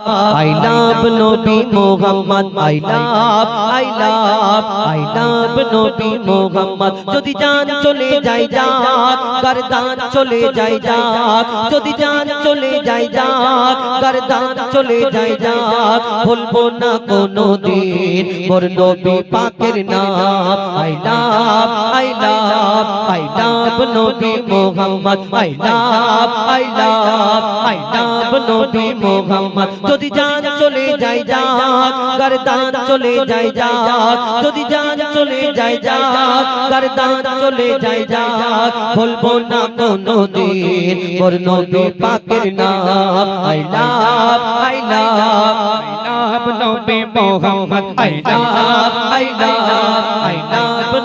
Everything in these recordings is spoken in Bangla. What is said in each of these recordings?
I love Nabi Muhammad I love Nabi Muhammad যদি জান চলে যায় যাক গর্দান চলে যায় যাক যদি জান চলে যায় যাক গর্দান চলে যায় যাক ভুলবো না কোনোদিন মোর নবী পাকের নাম I love Nabi Muhammad I love Nabi Muhammad যদি জান চলে যায় যাক গর্দান চলে যায় যাক যদি জান চলে যায় যাক গর্দান চলে যায় যাক ভুলবো না কোনোদিন মোর নবী পাকের নাম I love Nabi Muhammad I love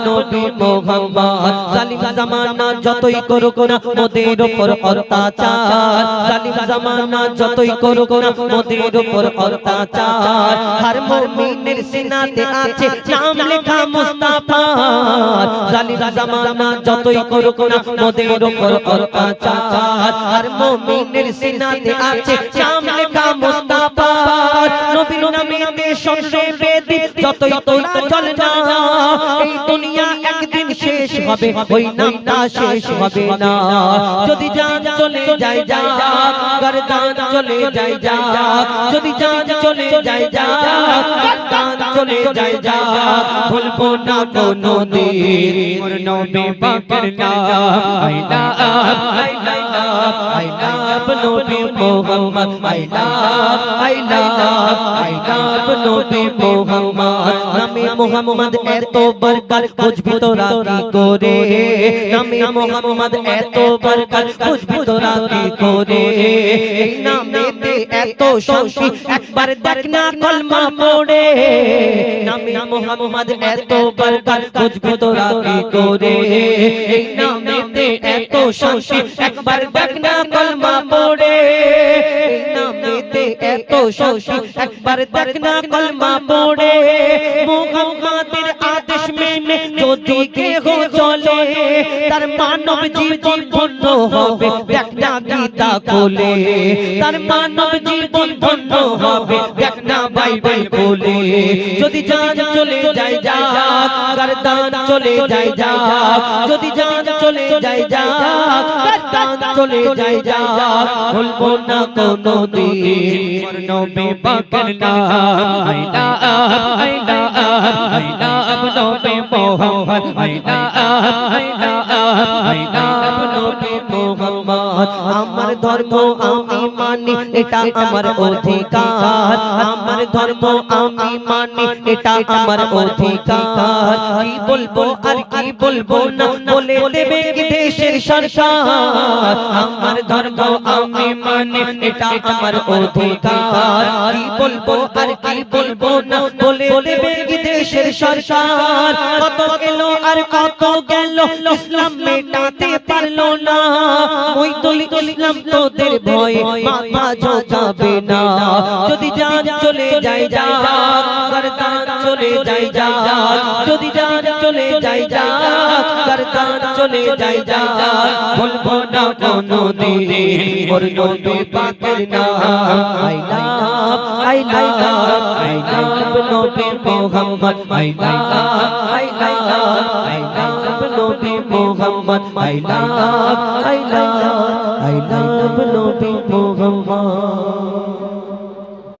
Nabi Muhammad জালিম জামানা যতই করুক না মোদের উপর অত্যাচার জালিম জামানা যতই করুক না মোদের উপর অত্যাচার হর মুমিনের সিনাতে আছে নাম লেখা মুস্তাফা জালিম জামানা যতই করুক না মোদের উপর অত্যাচার হর মুমিনের সিনাতে আছে নাম লেখা মুস্তাফা নবীর নামেতে সবচেয়ে বেদি যতই তোরা চল না এই দুনিয়া একদিন শেষ হবে ওই নামটা শেষ হবে না যদি জান চলে যায় যাক গর্দান চলে যায় যাক যদি জান চলে যায় যাক গর্দান চলে যায় যাক ভুলবো না কোনোদিন মোর নবী পাকের নাম I love Nabi Muhammad I love Nabi Muhammad নামে মুহাম্মদ এত বরকত বুঝবি তোরা কি করে নামে মুহাম্মদ এত বরকত বুঝবি তোরা কি করে এই নামেতে এত শান্তি একবার দেখ না কলমা পড়ে নামে মুহাম্মদ এত বরকত বুঝবি তোরা কি করে এই নামেতে এত শান্তি একবার দেখ না কলমা পড়ে এই নামেতে এত শান্তি একবার দেখ না কলমা পড়ে মুহাম্মাদের আদেশ মেনে যদি কেহ চলে তার মানব জীবন ধন্য হবে দেখ না গীতা খোলে তার মানব জীবন ধন্য হবে দেখ না বাইবেল খোলে যদি জান চলে যায় যাক গর্দান চলে যায় যাক যদি জান চলে যায় যাক গর্দান চলে যায় যাক ভুলবো না কোনোদিন মোর নবী পাকের নাম I love Nabi Muhammad I love Nabi Muhammad আমার ধর্ম আমি মানি এটা আমার অধিকার আমার ধর্ম আমি মানি এটা আমার অধিকার কি বলবো আর কি বলবো না বলে দেবে কি দেশের সরকার আমার ধর্ম আমি মানি এটা আমার অধিকার কি বলবো আর কি বলবো না বলে দেবে কি দেশের সরকার কত গেল আর কত গেল ইসলাম মেটাতে পারলো না মইদুল ইসলাম তোদের ভয়ে মাথা ঝোঁকাবে না যদি জান চলে যায় যাক গর্দান চলে যায় যাক যদি জান চলে যায় যাক গর্দান চলে যায় যাক ভুলবো না কোনোদিন মোর নবী পাকের নাম I love Nabi Muhammad I love Nabi Muhammad I love Nabi Muhammad